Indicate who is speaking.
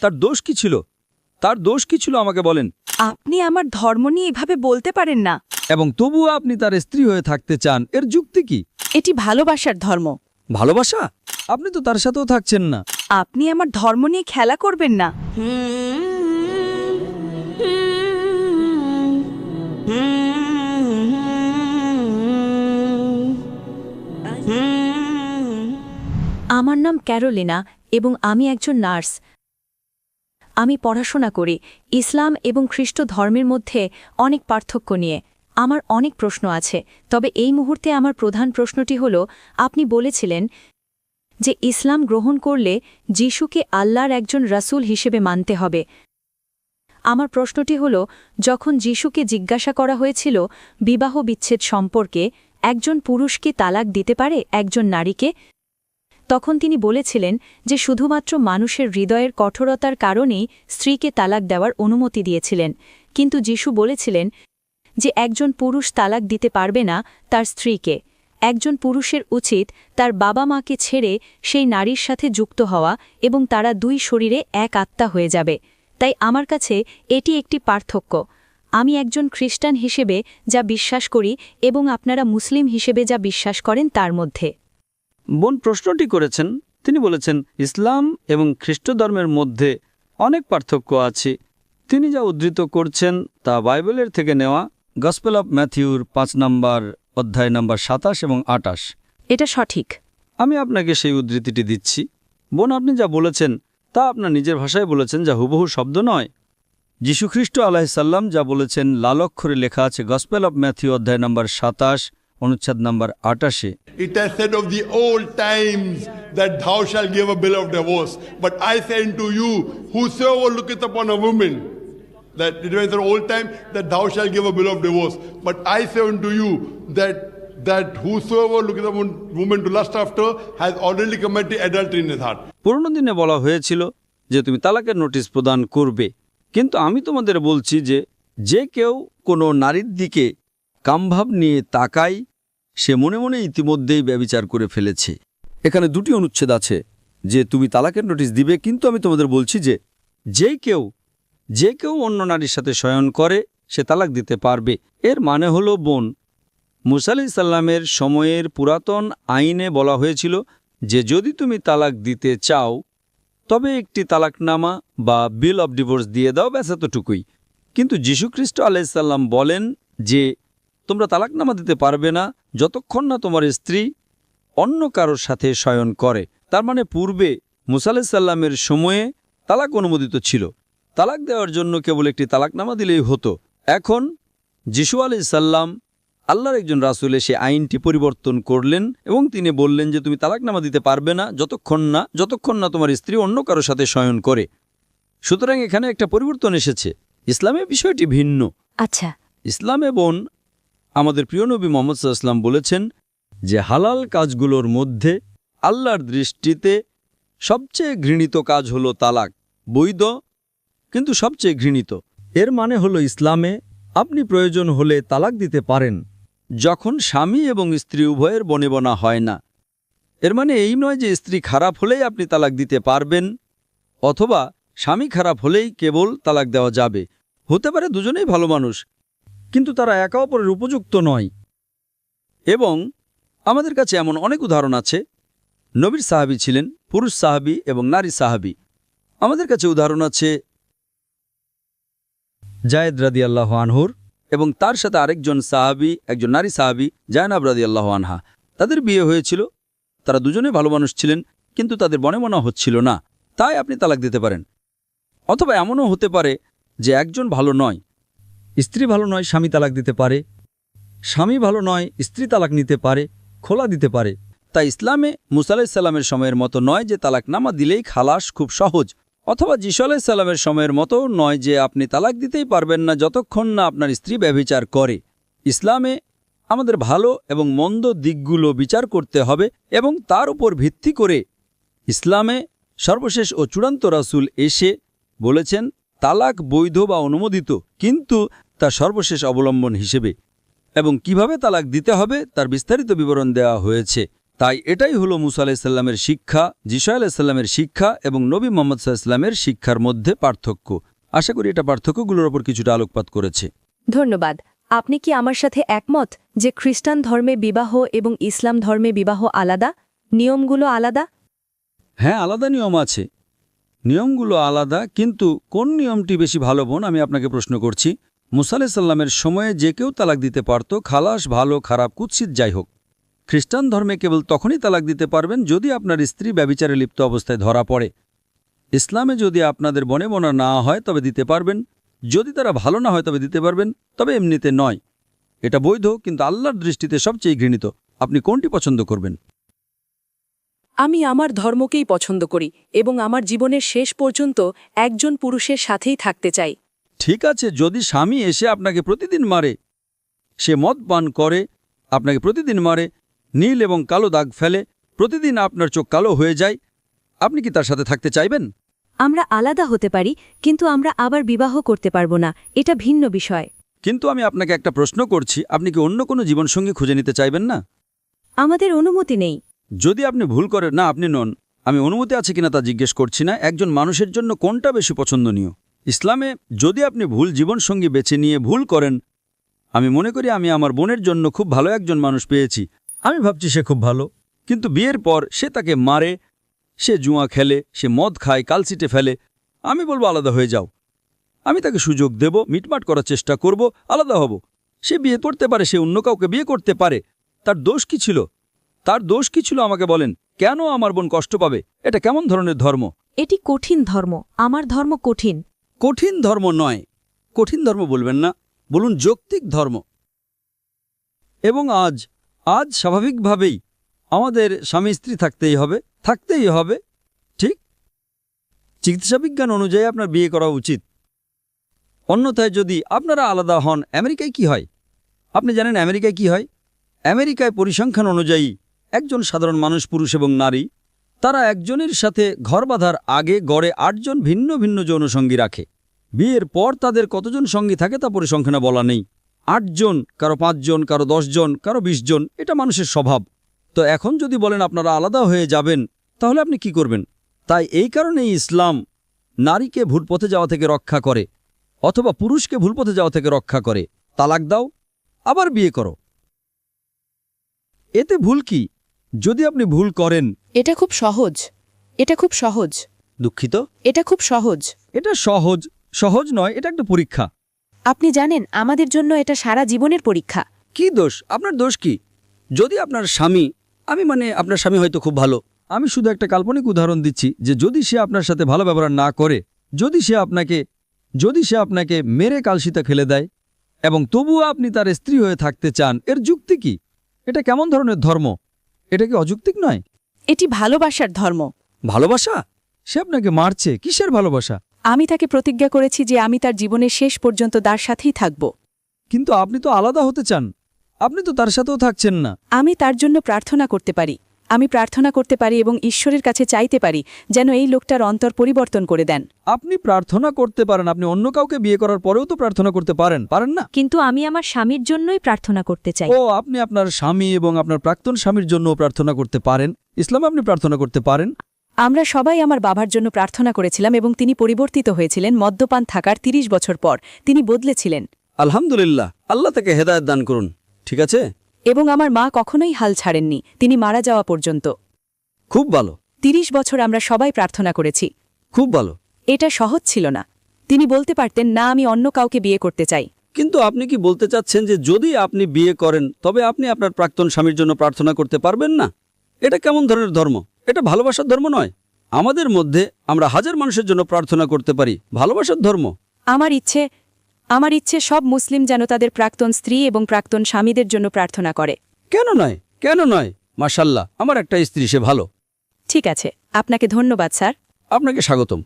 Speaker 1: তার দোষ কি ছিল? তার দোষ কি ছিল আমাকে বলেন।
Speaker 2: আপনি আমার ধর্ম নিয়ে এভাবে বলতে পারেন না।
Speaker 1: এবং তবুও আপনি তার স্ত্রী হয়ে থাকতে চান, এর যুক্তি কি?
Speaker 2: এটি ভালোবাসার ধর্ম।
Speaker 1: ভালোবাসা? আপনি তো তার সাথেও থাকছেন না।
Speaker 2: আপনি আমার ধর্ম নিয়ে খেলা করবেন না। আমার নাম ক্যারোলিনা এবং আমি একজন নার্স। আমি পড়াশোনা করি ইসলাম এবং খ্রিস্ট ধর্মের মধ্যে অনেক পার্থক্য নিয়ে। আমার অনেক প্রশ্ন আছে, তবে এই মুহূর্তে আমার প্রধান প্রশ্নটি হল, আপনি বলেছিলেন যে ইসলাম গ্রহণ করলে যিশুকে আল্লাহর একজন রাসূল হিসেবে মানতে হবে। আমার প্রশ্নটি হল, যখন যিশুকে জিজ্ঞাসা করা হয়েছিল বিবাহ বিচ্ছেদ সম্পর্কে, একজন পুরুষ কি তালাক দিতে পারে একজন নারীকে, তখন তিনি বলেছিলেন যে শুধুমাত্র মানুষের হৃদয়ের কঠোরতার কারণেই স্ত্রীকে তালাক দেওয়ার অনুমতি দিয়েছিলেন। কিন্তু যিশু বলেছিলেন যে একজন পুরুষ তালাক দিতে পারবে না তার স্ত্রীকে। একজন পুরুষের উচিত তার বাবা মাকে ছেড়ে সেই নারীর সাথে যুক্ত হওয়া এবং তারা দুই শরীরে এক আত্মা হয়ে যাবে। তাই আমার কাছে এটি একটি পার্থক্য। আমি একজন খ্রিস্টান হিসেবে যা বিশ্বাস করি এবং আপনারা মুসলিম হিসেবে যা বিশ্বাস করেন তার মধ্যে।
Speaker 1: বোন প্রশ্নটি করেছেন, তিনি বলেছেন ইসলাম এবং খ্রিস্ট ধর্মের মধ্যে অনেক পার্থক্য আছে। তিনি যা উদ্ধৃত করছেন তা বাইবেলের থেকে নেওয়া, গসপেল অব ম্যাথিউর 5 নম্বর অধ্যায় নম্বর 27 এবং 28।
Speaker 2: এটা সঠিক।
Speaker 1: আমি আপনাকে সেই উদ্ধৃতিটি দিচ্ছি। বোন, আপনি যা বলেছেন তা আপনার নিজের ভাষায় বলেছেন, যা হুবহু শব্দ নয়। যীশুখ্রিস্ট আলাইহিসসালাম যা বলেছেন লাল অক্ষরে লেখা আছে গসপেল অব ম্যাথিউ অধ্যায় নম্বর 27 অনুচ্ছেদ নম্বর 28।
Speaker 3: It has said of the old times that thou shalt give a bill of divorce. But I say unto you, whosoever looketh upon a woman, that it was the old time that thou shalt give a bill of divorce. But I say unto you that whosoever looketh upon woman to lust after has already committed adultery in his heart.
Speaker 1: পুরনো দিনে বলা হয়েছিল যে তুমি তালাকের notice প্রদান করবে, কিন্তু আমি তোমাদের বলছি যে কেউ কোনো নারীর দিকে কামভাব নিয়ে তাকায়, সে মনে মনে ইতিমধ্যেই ব্যভিচার করে ফেলেছে। এখানে দুটি অনুচ্ছেদ আছে যে তুমি তালাকের নোটিশ দিবে, কিন্তু আমি তোমাদের বলছি যে কেউ অন্য নারীর সাথে শয়ন করে সে তালাক দিতে পারবে। এর মানে হলো, বোন, মুসা আলাইহিস সালামের সময়ের পুরাতন আইনে বলা হয়েছিল যে যদি তুমি তালাক দিতে চাও তবে একটি তালাকনামা বা বিল অব ডিভোর্স দিয়ে দাও, ব্যাস এতটুকুই। কিন্তু যীশুখ্রিস্ট আলাইহিস সালাম বলেন যে তোমরা তালাকনামা দিতে পারবে না যতক্ষণ না তোমার স্ত্রী অন্য কারোর সাথে শয়ন করে। তার মানে পূর্বে মুসা আলাইহিস সালামের সময়ে তালাক অনুমোদিত ছিল। তালাক দেওয়ার জন্য কেবল একটি তালাকনামা দিলেই হতো। এখন যিশু আলাইহিস সালাম আল্লাহর একজন রাসূল এসে আইনটি পরিবর্তন করলেন এবং তিনি বললেন যে তুমি তালাকনামা দিতে পারবে না যতক্ষণ না তোমার স্ত্রী অন্য কারোর সাথে শয়ন করে। সুতরাং এখানে একটা পরিবর্তন এসেছে। ইসলামে বিষয়টি ভিন্ন।
Speaker 2: আচ্ছা,
Speaker 1: ইসলামে, বোন, আমাদের প্রিয় নবী মুহাম্মদ সাল্লাল্লাহু আলাইহি ওয়াসাল্লাম বলেছেন যে হালাল কাজগুলোর মধ্যে আল্লাহর দৃষ্টিতে সবচেয়ে ঘৃণিত কাজ হলো তালাক। বৈধ কিন্তু সবচেয়ে ঘৃণিত। এর মানে হলো ইসলামে আপনি প্রয়োজন হলে তালাক দিতে পারেন যখন স্বামী এবং স্ত্রী উভয়ের বনেবনা হয় না। এর মানে এই নয় যে স্ত্রী খারাপ হলেই আপনি তালাক দিতে পারবেন অথবা স্বামী খারাপ হলেই কেবল তালাক দেওয়া যাবে। হতে পারে দুজনেই ভালো মানুষ, কিন্তু তারা একে অপরের উপযুক্ত নয়। এবং আমাদের কাছে এমন অনেক উদাহরণ আছে। নবীর সাহাবী ছিলেন পুরুষ সাহাবী এবং নারী সাহাবী। আমাদের কাছে উদাহরণ আছে জায়েদ রাদিয়াল্লাহু আনহুর এবং তার সাথে আরেকজন সাহাবী, একজন নারী সাহাবী জায়নাব রাদিয়াল্লাহু আনহা। তাদের বিয়ে হয়েছিল, তারা দুজনে ভালো মানুষ ছিলেন, কিন্তু তাদের বনেবনা হচ্ছিল না, তাই আপনি তালাক দিতে পারেন। অথবা এমনও হতে পারে যে একজন ভালো নয়, স্ত্রী ভালো নয়, স্বামী তালাক দিতে পারে। স্বামী ভালো নয়, স্ত্রী তালাক নিতে পারে, খোলা দিতে পারে। তাই ইসলামে মুসা আলাইহিস সালামের সময়ের মতো নয় যে তালাকনামা দিলেই খালাস খুব সহজ, অথবা যিশু আলাইহিস সালামের সময়ের মতো নয় যে আপনি তালাক দিতেই পারবেন না যতক্ষণ না আপনার স্ত্রী ব্যভিচার করে। ইসলামে আমাদের ভালো এবং মন্দ দিকগুলো বিচার করতে হবে এবং তার উপর ভিত্তি করে ইসলামে সর্বশেষ ও চূড়ান্ত রাসূল এসে বলেছেন তালাক বৈধ বা অনুমোদিত, কিন্তু তা সর্বশেষ অবলম্বন হিসেবে, এবং কিভাবে তালাক দিতে হবে তার বিস্তারিত বিবরণ দেওয়া হয়েছে। তাই এটাই হলো মুসা আলাইসাল্লামের শিক্ষা, যিশা আলাইসাল্লামের শিক্ষা এবং নবী মোহাম্মদ সাল্লামের শিক্ষার মধ্যে পার্থক্য। আশা করি এটা পার্থক্যগুলোর ওপর কিছুটা আলোকপাত করেছে।
Speaker 2: ধন্যবাদ। আপনি কি আমার সাথে একমত যে খ্রিস্টান ধর্মে বিবাহ এবং ইসলাম ধর্মে বিবাহ আলাদা, নিয়মগুলো আলাদা?
Speaker 1: হ্যাঁ, আলাদা নিয়ম আছে, নিয়মগুলো আলাদা, কিন্তু কোন নিয়মটি বেশি ভালো বোন আমি আপনাকে প্রশ্ন করছি। মুসা আলাইসাল্লামের সময়ে যে কেউ তালাক দিতে পারত, খালাস, ভালো খারাপ কুৎসিত যাই হোক। খ্রিস্টান ধর্মে কেবল তখনই তালাক দিতে পারবেন যদি আপনার স্ত্রী ব্যভিচারে লিপ্ত অবস্থায় ধরা পড়ে। ইসলামে যদি আপনাদের বনে বনা না হয় তবে দিতে পারবেন, যদি তারা ভালো না হয় তবে দিতে পারবেন, তবে এমনিতে নয়। এটা বৈধ, কিন্তু আল্লাহর দৃষ্টিতে সবচেয়ে ঘৃণিত। আপনি কোনটি পছন্দ করবেন?
Speaker 4: আমি আমার ধর্মকেই পছন্দ করি এবং আমার জীবনের শেষ পর্যন্ত একজন পুরুষের সাথেই থাকতে চাই।
Speaker 1: ঠিক আছে, যদি স্বামী এসে আপনাকে প্রতিদিন মারে, সে মদ পান করে, আপনাকে প্রতিদিন মারে, নীল এবং কালো দাগ ফেলে, প্রতিদিন আপনার চোখ কালো হয়ে যায়, আপনি কি তার সাথে থাকতে চাইবেন?
Speaker 2: আমরা আলাদা হতে পারি, কিন্তু আমরা আবার বিবাহ করতে পারব না। এটা ভিন্ন বিষয়।
Speaker 1: কিন্তু আমি আপনাকে একটা প্রশ্ন করছি, আপনি কি অন্য কোনো জীবনসঙ্গী খুঁজে নিতে চাইবেন না?
Speaker 2: আমাদের অনুমতি নেই।
Speaker 1: যদি আপনি ভুল করেন, না আপনি নন, আমি অনুমতি আছে কিনা তা জিজ্ঞেস করছি না, একজন মানুষের জন্য কোনটা বেশি পছন্দনীয়? ইসলামে যদি আপনি ভুল জীবনসঙ্গী বেছে নিয়ে ভুল করেন, আমি মনে করি আমি আমার বোনের জন্য খুব ভালো একজন মানুষ পেয়েছি, আমি ভাবছি সে খুব ভালো, কিন্তু বিয়ের পর সে তাকে মারে, সে জুয়া খেলে, সে মদ খায়, কালসিটে ফেলে, আমি বলবো আলাদা হয়ে যাও। আমি তাকে সুযোগ দেব, মিটমাট করার চেষ্টা করব, আলাদা হব। সে বিয়ে করতে পারে, সে অন্য কাউকে বিয়ে করতে পারে, তার দোষ কি ছিল? তার দোষ কি ছিল আমাকে বলেন? কেন আমার বোন কষ্ট পাবে? এটা কেমন ধরনের ধর্ম?
Speaker 2: এটি কঠিন ধর্ম। আমার ধর্ম কঠিন।
Speaker 1: কঠিন ধর্ম নয়, কঠিন ধর্ম বলবেন না, বলুন যৌক্তিক ধর্ম। এবং আজ স্বাভাবিকভাবেই আমাদের স্বামী স্ত্রী থাকতেই হবে, ঠিক? চিকিৎসা বিজ্ঞান অনুযায়ী আপনার বিয়ে করা উচিত। অন্যথায় যদি আপনারা আলাদা হন, আমেরিকায় কি হয়? আপনি জানেন আমেরিকায় কি হয়? আমেরিকায় পরিসংখ্যান অনুযায়ী একজন সাধারণ মানুষ, পুরুষ এবং নারী, তারা একজনের সাথে ঘর বাঁধার আগে গড়ে 8 জন ভিন্ন ভিন্ন যৌনসঙ্গী রাখে। বিয়ের পর তাদের কতজন সঙ্গী থাকে তা পরিসংখ্যানে বলা নেই। 8 জন, কারো 5 জন, কারো 10 জন, কারো 20 জন, এটা মানুষের স্বভাব। তো এখন যদি বলেন আপনারা আলাদা হয়ে যাবেন, তাহলে আপনি কি করবেন? তাই এই কারণেই ইসলাম নারীকে ভুল পথে যাওয়া থেকে রক্ষা করে, অথবা পুরুষকে ভুল পথে যাওয়া থেকে রক্ষা করে। তালাক দাও, আবার বিয়ে করো। এতে ভুল কি? যদি আপনি ভুল করেন,
Speaker 4: এটা খুব সহজ।
Speaker 1: দুঃখিত,
Speaker 4: এটা খুব সহজ।
Speaker 1: এটা সহজ নয়, এটা একটা পরীক্ষা।
Speaker 4: আপনি জানেন আমাদের জন্য এটা সারা জীবনের পরীক্ষা।
Speaker 1: কি দোষ? আপনার দোষ কি? যদি আপনার স্বামী, আপনার স্বামী হয়তো খুব ভালো, আমি শুধু একটা কাল্পনিক উদাহরণ দিচ্ছি, যে যদি সে আপনার সাথে ভালো ব্যবহার না করে, যদি সে আপনাকে মেরে কালসিতা ফেলে দেয় এবং তবুও আপনি তার স্ত্রী হয়ে থাকতে চান, এর যুক্তি কি? এটা কেমন ধরনের ধর্ম? এটা কি অযৌক্তিক নয়?
Speaker 4: এটি ভালোবাসার ধর্ম।
Speaker 1: ভালোবাসা? সে আপনাকে মারছে, কিসের ভালোবাসা?
Speaker 4: আমি তাকে প্রতিজ্ঞা করেছি যে আমি তার জীবনের শেষ পর্যন্ত তার সাথেই থাকব।
Speaker 1: কিন্তু আপনি তো আলাদা হতে চান, আপনি তো তার সাথেও থাকছেন না।
Speaker 4: আমি তার জন্য প্রার্থনা করতে পারি। এবং ঈশ্বরের কাছে চাইতে পারি যেন এই লোকটার অন্তর পরিবর্তন করে দেন।
Speaker 1: আপনি প্রার্থনা করতে পারেন, আপনি অন্য কাউকে বিয়ে করার পরেও তো প্রার্থনা করতে পারেন না?
Speaker 2: কিন্তু আমি আমার স্বামীর জন্যই প্রার্থনা করতে চাই।
Speaker 1: আপনি আপনার স্বামী এবং আপনার প্রাক্তন স্বামীর জন্য প্রার্থনা করতে পারেন। ইসলামে আপনি প্রার্থনা করতে পারেন।
Speaker 4: আমরা সবাই আমার বাবার জন্য প্রার্থনা করেছিলাম এবং তিনি পরিবর্তিত হয়েছিলেন মদ্যপান থাকার 30 বছর পর। তিনি বদলেছিলেন।
Speaker 1: আলহামদুলিল্লাহ, আল্লাহ তাকে হেদায়েত দান করুন। ঠিক আছে।
Speaker 4: এবং আমার মা কখনোই হাল ছাড়েননি, তিনি মারা যাওয়া পর্যন্ত।
Speaker 1: খুব ভালো।
Speaker 4: 30 বছর আমরা সবাই প্রার্থনা করেছি।
Speaker 1: খুব ভালো।
Speaker 4: এটা সহজ ছিল না। তিনি বলতে পারতেন না, আমি অন্য কাউকে বিয়ে করতে চাই।
Speaker 1: কিন্তু আপনি কি বলতে চাচ্ছেন যে যদি আপনি বিয়ে করেন তবে আপনি আপনার প্রাক্তন স্বামীর জন্য প্রার্থনা করতে পারবেন না? এটা কেমন ধরনের ধর্ম? এটা ভালোবাসার ধর্ম নয়। আমাদের মধ্যে আমরা হাজার মানুষের জন্য প্রার্থনা করতে পারি, ভালোবাসার ধর্ম।
Speaker 4: আমার ইচ্ছে সব মুসলিম যেন তাদের প্রাক্তন স্ত্রী এবং প্রাক্তন স্বামীদের জন্য প্রার্থনা করে।
Speaker 1: কেন নয়? মাশাআল্লাহ, আমার একটা স্ত্রী, সে ভালো।
Speaker 4: ঠিক আছে, আপনাকে ধন্যবাদ স্যার।
Speaker 1: আপনাকে স্বাগতম।